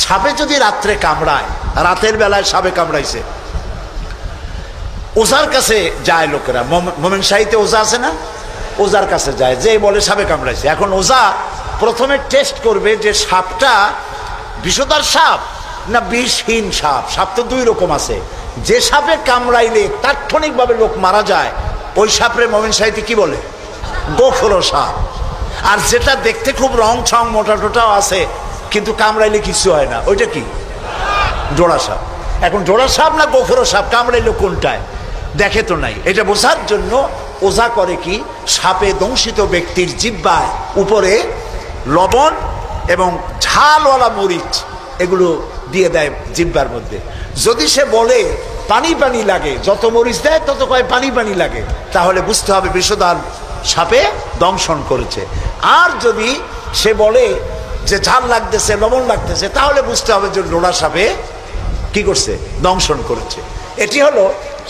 সাপে যদি রাত্রে কামড়ায়, রাতের বেলায় সাপে কামড়াইছে, ওজার কাছে যায় লোকেরা। মোমেন শাহীতে ওজা আছে না, ওজার কাছে যায়, যে বলে সাপে কামড়াইছে। এখন ওজা প্রথমে টেস্ট করবে যে সাপটা বিষধর সাপ না বিষহীন সাপ। সাপ তো দুই রকম আছে। যে সাপে কামড়াইলে তাৎক্ষণিকভাবে লোক মারা যায়, ওই সাপরে মোমেন শাহীতে কি বলে? গোখরো সাপ। আর যেটা দেখতে খুব রং ছং মোটা টোটাও আছে কিন্তু কামড়াইলে কিছু হয় না, ওইটা কি? জোড়া সাপ। এখন জোড়া সাপ না গোখরো সাপ কামড়াইলে কোনটায় দেখে তো নাই। এটা বোঝার জন্য ওঝা করে কি, সাপে দংশিত ব্যক্তির জিহ্বায় উপরে লবণ এবং ঝালওয়ালা মরিচ এগুলো দিয়ে দেয় জিহ্বার মধ্যে। যদি সে বলে পানি পানি লাগে, যত মরিচ দেয় তত কয় পানি পানি লাগে, তাহলে বুঝতে হবে বিষধর সাপে দংশন করেছে। আর যদি সে বলে যে ঝাল লাগতেছে, লবণ লাগতেছে, তাহলে বুঝতে হবে যে জোড়া সাপে কি করছে? দংশন করেছে। এটি হলো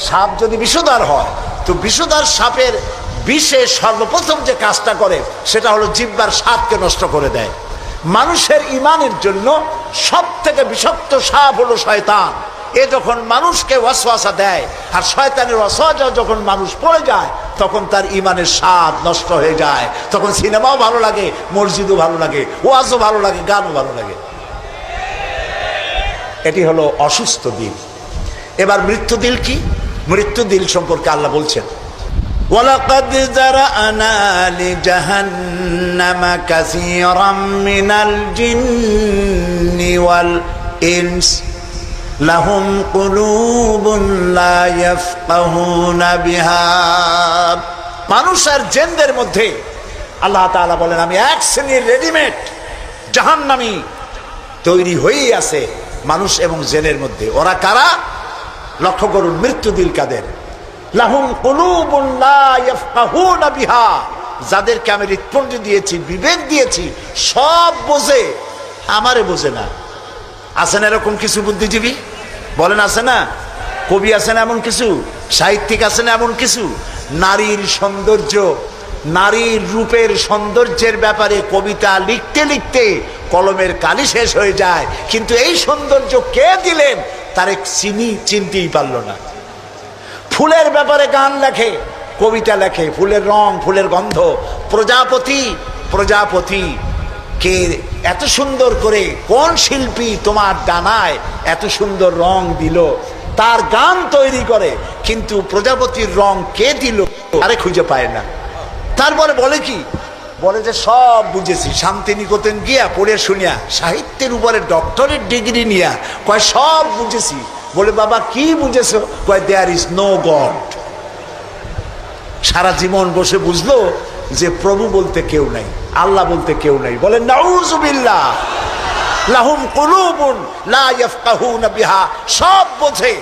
সাপ যদি বিষধর হয়, তো বিষধর সাপের বিষে সর্বপ্রথম যে কাজটা করে সেটা হলো জিহ্বার স্বাদকে নষ্ট করে দেয়। মানুষের ইমানের জন্য সব থেকে বিষাক্ত সাপ হলো শয়তান। এ যখন মানুষকে ওয়াসওয়াসা দেয়, আর শয়তানের ওয়াসওয়াসা যখন মানুষ পড়ে যায়, তখন তার ইমানের স্বাদ নষ্ট হয়ে যায়। তখন সিনেমাও ভালো লাগে, মসজিদও ভালো লাগে, ওয়াজও ভালো লাগে, গানও ভালো লাগে। এটি হলো অসুস্থ দিল। এবার মৃত্যু দিল কি? মৃত্যু দিল সম্পর্কে আল্লাহ বলছেন, ওয়ালাকাদ যারানা লিজাহান্নামা কাসীরাম মিনাল জিন্নি ওয়াল ইনস লাহুম কুলুবুন লা ইয়াফকাহুনা বিহা। মানুষ আর জিনদের মধ্যে আল্লাহ তাআলা বলেন, আমি এক শ্রেণীর রেডিমেড জাহান্নামী তৈরি হয়েই আছে মানুষ এবং জিনের মধ্যে। ওরা কারা? লক্ষ্য করুন, মৃত্যু দিল কাদের? লাহুম কুলুবুন লা ইয়াফকাহুনা বিহা, যাদেরকে আমি হৃৎপিণ্ড দিয়েছি, বিবেক দিয়েছি, সব বোঝে, আমারে বোঝে না। আছে না এরকম কিছু বুদ্ধিজীবী? বলেন আছে না? কবি আছে না এমন কিছু? সাহিত্যিক আছে না এমন কিছু? নারীর সৌন্দর্য, নারীর রূপের সৌন্দর্যের ব্যাপারে কবিতা লিখতে লিখতে কলমের কালি শেষ হয়ে যায়, কিন্তু এই সৌন্দর্য কে দিলেন তার চিনতেই পারল না। ফুলের ব্যাপারে গান লেখে, কবিতা লেখে, ফুলের রং, ফুলের গন্ধ। প্রজাপতি, প্রজাপতি কে এত সুন্দর করে, কোন শিল্পী তোমার ডানায় এত সুন্দর রং দিল, তার গান তৈরি করে, কিন্তু প্রজাপতির রং কে দিল আরে খুঁজে পায় না। তারপরে বলে কি? বলে যে সব বুঝেছি, শান্তিনিকেতন গিয়া পড়ে শুনিয়া, সাহিত্যের উপরে ডক্টরেট ডিগ্রি নিয়া কয় সব বুঝেছি। বলে বাবা কি বুঝেছো? কয় দেয়ার ইজ নো গড। সারা জীবন বসে বুঝলো যে প্রভু বলতে কেউ নাই, আল্লাহ বলতে কেউ নাই। বলে নাউযুবিল্লাহ। লাহুম কুলুবুন লা ইয়াফকাহুনা বিহা, সব বোঝে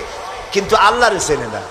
কিন্তু আল্লাহরে চেনে না।